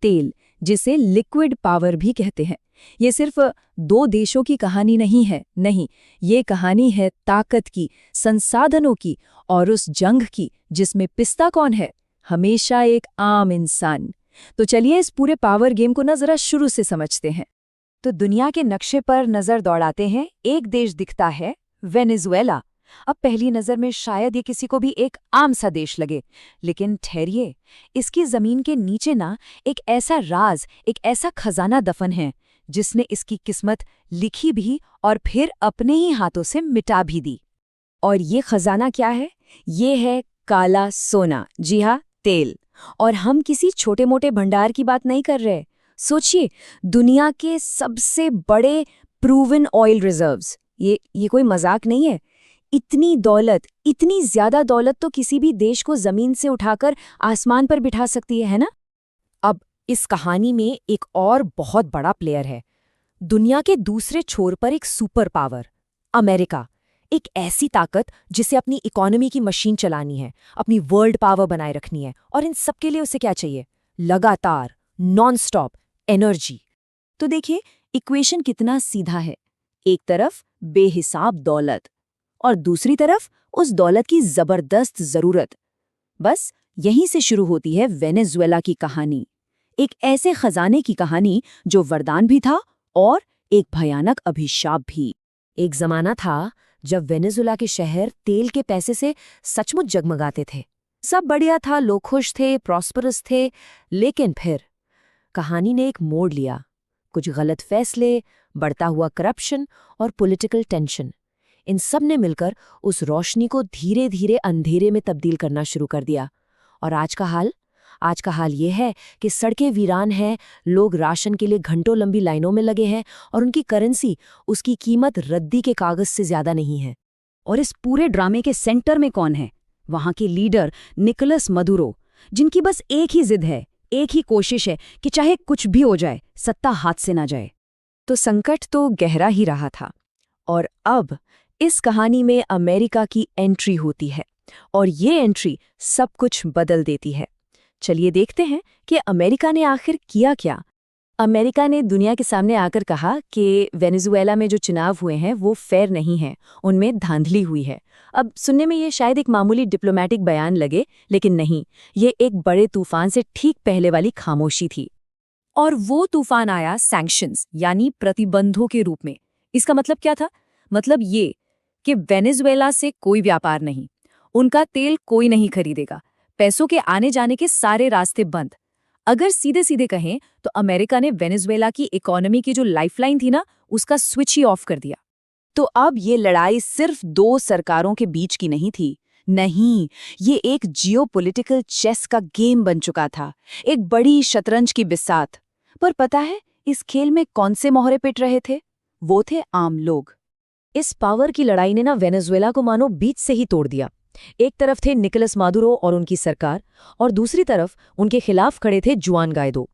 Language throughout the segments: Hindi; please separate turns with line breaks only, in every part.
तेल, जिसे लिक्विड पावर भी कहते हैं। ये सिर्फ दो देशों की कहानी नहीं है, नहीं, ये कहानी है ताकत की, संसाधनों की और उस जंग की जिसमें पिसता कौन है? हमेशा एक आम इंसान। तो चलिए इस पूरे पावर गेम को ना जरा शुरू से समझते हैं। तो दुनिया के नक्शे पर नजर दौड़ाते हैं। एक देश दिखता है, वेनेजुएला। अब पहली नजर में शायद ये किसी को भी एक आम सा देश लगे, लेकिन ठहरिए, इसकी जमीन के नीचे ना एक ऐसा राज, एक ऐसा खजाना दफन है जिसने इसकी किस्मत लिखी भी और फिर अपने ही हाथों से मिटा भी दी। और ये खजाना क्या है? ये है काला सोना। जी हाँ, तेल। और हम किसी छोटे मोटे भंडार की बात नहीं कर रहे। सोचिए, दुनिया के सबसे बड़े प्रूवन ऑयल रिजर्व्स। ये कोई मजाक नहीं है। इतनी दौलत, इतनी ज्यादा दौलत तो किसी भी देश को जमीन से उठाकर आसमान पर बिठा सकती है ना? अब इस कहानी में एक और बहुत बड़ा प्लेयर है। दुनिया के दूसरे छोर पर एक सुपर पावर, अमेरिका। एक ऐसी ताकत जिसे अपनी इकोनॉमी की मशीन चलानी है, अपनी वर्ल्ड पावर बनाए रखनी है, और इन सब के लिए उसे क्या चाहिए? लगातार, नॉन स्टॉप एनर्जी। तो देखिए, इक्वेशन कितना सीधा है। एक तरफ बेहिसाब दौलत और दूसरी तरफ उस दौलत की जबरदस्त जरूरत। बस यहीं से शुरू होती है वेनेजुएला की कहानी। एक ऐसे खजाने की कहानी जो वरदान भी था और एक भयानक अभिशाप भी। एक जमाना था जब वेनेजुएला के शहर तेल के पैसे से सचमुच जगमगाते थे। सब बढ़िया था, लोग खुश थे, प्रॉस्परस थे। लेकिन फिर कहानी ने एक मोड़ लिया। कुछ गलत फैसले, बढ़ता हुआ करप्शन और पॉलिटिकल टेंशन, इन सब ने मिलकर उस रोशनी को धीरे धीरे अंधेरे में तब्दील करना शुरू कर दिया। और आज का हाल ये है कि सड़कें वीरान हैं, लोग राशन के लिए घंटों लंबी लाइनों में लगे हैं और उनकी करेंसी, उसकी कीमत रद्दी के कागज से ज्यादा नहीं है। और इस पूरे ड्रामे के सेंटर में कौन है? वहां के लीडर निकोलस मदुरो, जिनकी बस एक ही जिद है, एक ही कोशिश है कि चाहे कुछ भी हो जाए, सत्ता हाथ से ना जाए। तो संकट तो गहरा ही रहा था। और अब इस कहानी में अमेरिका की एंट्री होती है, और ये एंट्री सब कुछ बदल देती है। चलिए देखते हैं कि अमेरिका ने आखिर किया क्या। अमेरिका ने दुनिया के सामने आकर कहा कि वेनेजुएला में जो चुनाव हुए हैं वो फेयर नहीं हैं, उनमें धांधली हुई है। अब सुनने में ये शायद एक मामूली डिप्लोमेटिक बयान लगे, लेकिन नहीं, ये एक बड़े तूफान से ठीक पहले वाली खामोशी थी। और वो तूफान आया सैंक्शंस, यानी प्रतिबंधों के रूप में। इसका मतलब क्या था? मतलब ये कि वेनेजुएला से कोई व्यापार नहीं, उनका तेल कोई नहीं खरीदेगा, पैसों के आने जाने के सारे रास्ते बंद। अगर सीधे सीधे कहें तो अमेरिका ने वेनेजुएला की इकोनॉमी की जो लाइफलाइन थी ना, उसका स्विच ही ऑफ कर दिया। तो अब ये लड़ाई सिर्फ दो सरकारों के बीच की नहीं थी, नहीं, ये एक जियोपॉलिटिकल चेस का गेम बन चुका था, एक बड़ी शतरंज की बिसात। पर पता है इस खेल में कौन से मोहरे पिट रहे थे? वो थे आम लोग। इस पावर की लड़ाई ने ना वेनेजुएला को मानो बीच से ही तोड़ दिया। एक तरफ थे निकोलस मादुरो और उनकी सरकार, और दूसरी तरफ उनके खिलाफ खड़े थे जुआन गाइदो।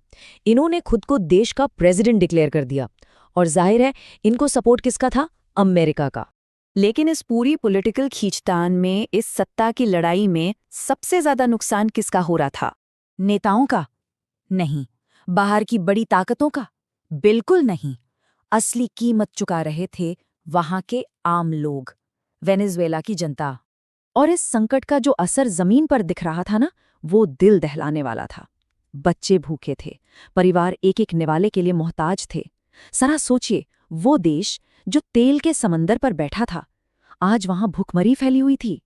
इन्होंने खुद को देश का प्रेसिडेंट डिक्लेयर कर दिया, और जाहिर है इनको सपोर्ट किसका था? अमेरिका का। लेकिन इस पूरी पॉलिटिकल खींचतान में, इस सत्ता की लड़ाई में सबसे ज्यादा नुकसान किसका हो रहा था? नेताओं का? नहीं। बाहर की बड़ी ताकतों का? बिल्कुल नहीं। असली कीमत चुका रहे थे वहां के आम लोग, वेनेजुएला की जनता। और इस संकट का जो असर जमीन पर दिख रहा था ना, वो दिल दहलाने वाला था। बच्चे भूखे थे, परिवार एक एक निवाले के लिए मोहताज थे। जरा सोचिए, वो देश जो तेल के समंदर पर बैठा था, आज वहां भूखमरी फैली हुई थी।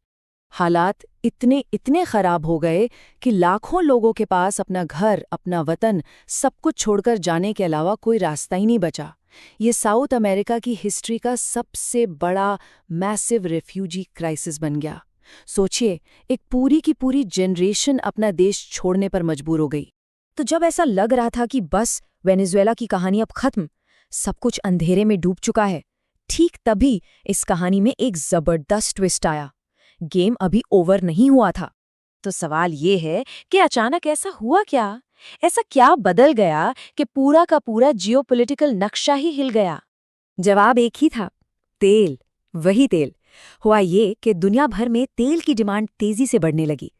हालात इतने खराब हो गए कि लाखों लोगों के पास अपना घर, अपना वतन, सब कुछ छोड़कर जाने के अलावा कोई रास्ता ही नहीं बचा। ये साउथ अमेरिका की हिस्ट्री का सबसे बड़ा मैसिव रेफ्यूजी क्राइसिस बन गया। सोचिए, एक पूरी की पूरी जनरेशन अपना देश छोड़ने पर मजबूर हो गई। तो जब ऐसा लग रहा था कि बस वेनेजुएला की कहानी अब खत्म, सब कुछ अंधेरे में डूब चुका है, ठीक तभी इस कहानी में एक जबरदस्त ट्विस्ट आया। गेम अभी ओवर नहीं हुआ था। तो सवाल ये है कि अचानक ऐसा हुआ क्या? ऐसा क्या बदल गया कि पूरा का पूरा जियोपॉलिटिकल नक्शा ही हिल गया? जवाब एक ही था, तेल। वही तेल। हुआ ये कि दुनिया भर में तेल की डिमांड तेजी से बढ़ने लगी।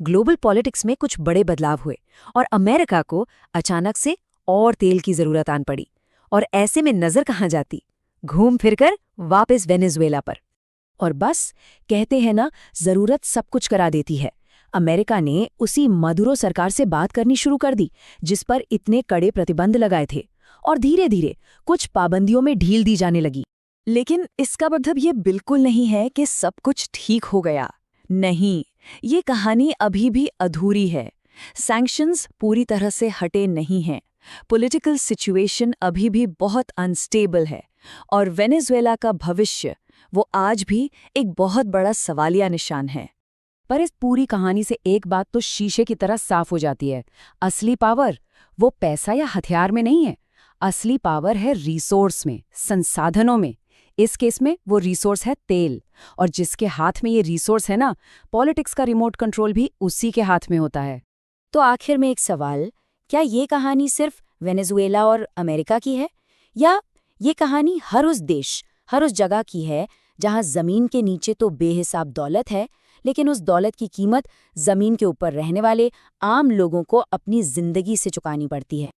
ग्लोबल पॉलिटिक्स में कुछ बड़े बदलाव हुए और अमेरिका को अचानक से और तेल की जरूरत आन पड़ी। और ऐसे में नजर कहाँ जाती? घूम फिरकर वापस वेनेजुएला पर। और बस कहते हैं ना, जरूरत सब कुछ करा देती है। अमेरिका ने उसी मदुरो सरकार से बात करनी शुरू कर दी, जिस पर इतने कड़े प्रतिबंध लगाए थे, और धीरे धीरे कुछ पाबंदियों में ढील दी जाने लगी। लेकिन इसका मतलब ये बिल्कुल नहीं है कि सब कुछ ठीक हो गया। नहीं, ये कहानी अभी भी अधूरी है। सैंक्शंस पूरी तरह से हटे नहीं हैं। पॉलिटिकल सिचुएशन अभी भी बहुत अनस्टेबल है, और वेनेजुएला का भविष्य वो आज भी एक बहुत बड़ा सवालिया निशान है। पर इस पूरी कहानी से एक बात तो शीशे की तरह साफ हो जाती है। असली पावर वो पैसा या हथियार में नहीं है। असली पावर है रिसोर्स में, संसाधनों में। इस केस में वो रिसोर्स है तेल, और जिसके हाथ में ये रिसोर्स है ना, पॉलिटिक्स का रिमोट कंट्रोल भी उसी के हाथ में होता है।
तो आखिर में एक सवाल, क्या ये कहानी सिर्फ वेनेजुएला और अमेरिका की है, या ये कहानी हर उस देश, हर उस जगह की है जहां जमीन के नीचे तो बेहिसाब दौलत है, लेकिन उस दौलत की कीमत जमीन के ऊपर रहने वाले आम लोगों को अपनी जिंदगी से चुकानी पड़ती है?